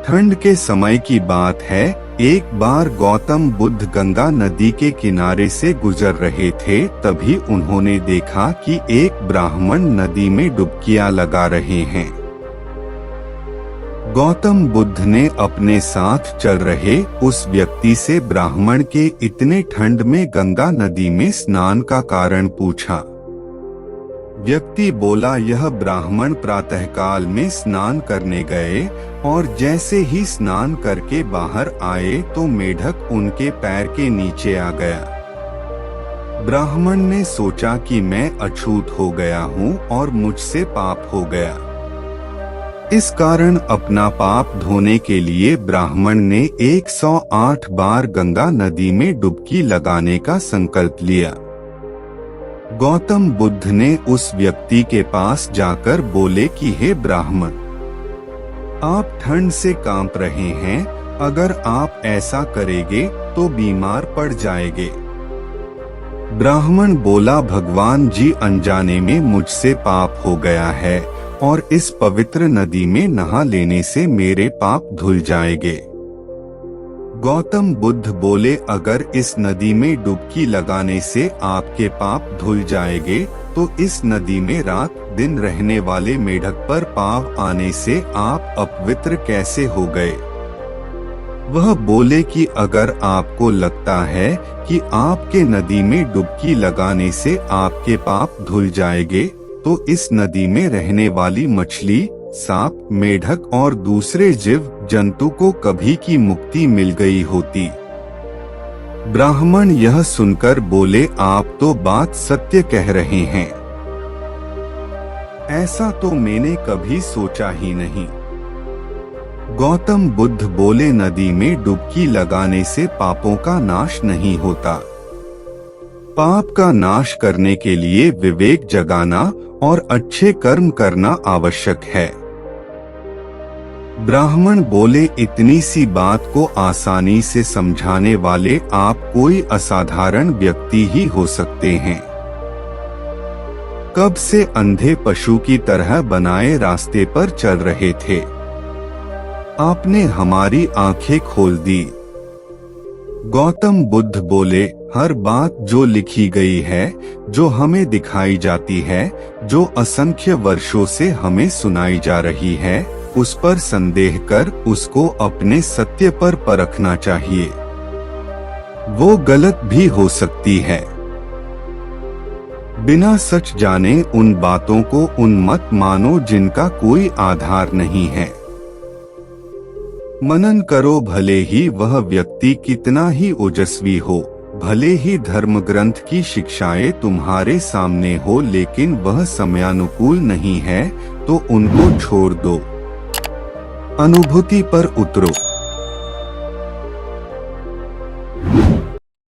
ठंड के समय की बात है। एक बार गौतम बुद्ध गंगा नदी के किनारे से गुजर रहे थे, तभी उन्होंने देखा कि एक ब्राह्मण नदी में डुबकियां लगा रहे हैं। गौतम बुद्ध ने अपने साथ चल रहे उस व्यक्ति से ब्राह्मण के इतने ठंड में गंगा नदी में स्नान का कारण पूछा। व्यक्ति बोला, यह ब्राह्मण प्रातःकाल में स्नान करने गए और जैसे ही स्नान करके बाहर आए तो मेढक उनके पैर के नीचे आ गया। ब्राह्मण ने सोचा कि मैं अछूत हो गया हूँ और मुझसे पाप हो गया। इस कारण अपना पाप धोने के लिए ब्राह्मण ने 108 बार गंगा नदी में डुबकी लगाने का संकल्प लिया। गौतम बुद्ध ने उस व्यक्ति के पास जाकर बोले कि हे ब्राह्मण, आप ठंड से कांप रहे हैं, अगर आप ऐसा करेंगे तो बीमार पड़ जाएंगे। ब्राह्मण बोला, भगवान जी, अनजाने में मुझसे पाप हो गया है और इस पवित्र नदी में नहा लेने से मेरे पाप धुल जाएंगे। गौतम बुद्ध बोले, अगर इस नदी में डुबकी लगाने से आपके पाप धुल जाएंगे तो इस नदी में रात दिन रहने वाले मेढक पर पाप आने से आप अपवित्र कैसे हो गए। वह बोले कि अगर आपको लगता है कि आपके नदी में डुबकी लगाने से आपके पाप धुल जाएंगे तो इस नदी में रहने वाली मछली, सांप, मेढक और दूसरे जीव जंतु को कभी की मुक्ति मिल गई होती। ब्राह्मण यह सुनकर बोले, आप तो बात सत्य कह रहे हैं, ऐसा तो मैंने कभी सोचा ही नहीं। गौतम बुद्ध बोले, नदी में डुबकी लगाने से पापों का नाश नहीं होता। पाप का नाश करने के लिए विवेक जगाना और अच्छे कर्म करना आवश्यक है। ब्राह्मण बोले, इतनी सी बात को आसानी से समझाने वाले आप कोई असाधारण व्यक्ति ही हो सकते हैं। कब से अंधे पशु की तरह बनाए रास्ते पर चल रहे थे, आपने हमारी आंखें खोल दी। गौतम बुद्ध बोले, हर बात जो लिखी गई है, जो हमें दिखाई जाती है, जो असंख्य वर्षों से हमें सुनाई जा रही है, उस पर संदेह कर उसको अपने सत्य पर परखना चाहिए। वो गलत भी हो सकती है। बिना सच जाने उन बातों को उन मत मानो जिनका कोई आधार नहीं है। मनन करो, भले ही वह व्यक्ति कितना ही ओजस्वी हो, भले ही धर्म ग्रंथ की शिक्षाएं तुम्हारे सामने हो, लेकिन वह समयानुकूल नहीं है तो उनको छोड़ दो। अनुभूति पर उतरो।